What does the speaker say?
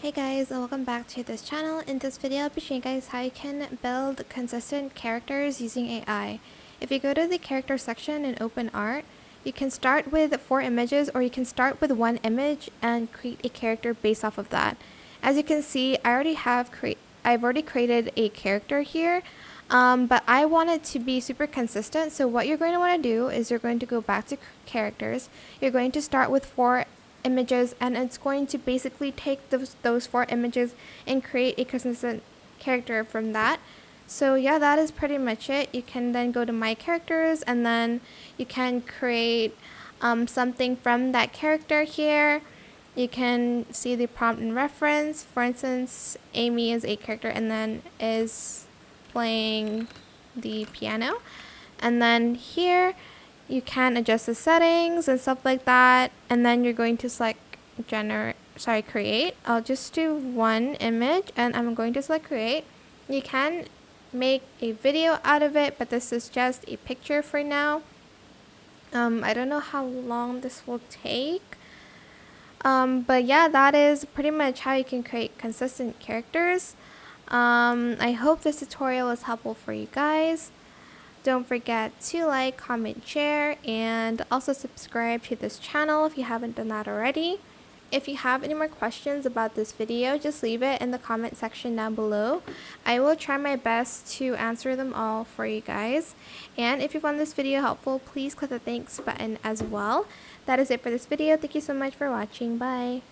Hey guys, and welcome back to this channel. In this video, I'll be showing you guys how you can build consistent characters using AI. If you go to the character section in OpenArt, you can start with 4 images, or you can start with 1 image and create a character based off of that. As you can see, I've already created a character here, but I want it to be super consistent. So what you're going to want to do is you're going to go back to characters. You're going to start with 4 images, and it's going to basically take those 4 images and create a consistent character from that. So yeah, that is pretty much it. You can then go to my characters, and then you can create something from that character here. You can see the prompt and reference. For instance, Amy is a character and then is playing the piano. And then here you can adjust the settings and stuff like that. And then you're going to select create. I'll just do 1 image and I'm going to select create. You can make a video out of it, but this is just a picture for now. I don't know how long this will take. But yeah, that is pretty much how you can create consistent characters. I hope this tutorial was helpful for you guys. Don't forget to like, comment, share, and also subscribe to this channel if you haven't done that already. If you have any more questions about this video, just leave it in the comment section down below. I will try my best to answer them all for you guys. And if you found this video helpful, please click the thanks button as well. That is it for this video. Thank you so much for watching. Bye.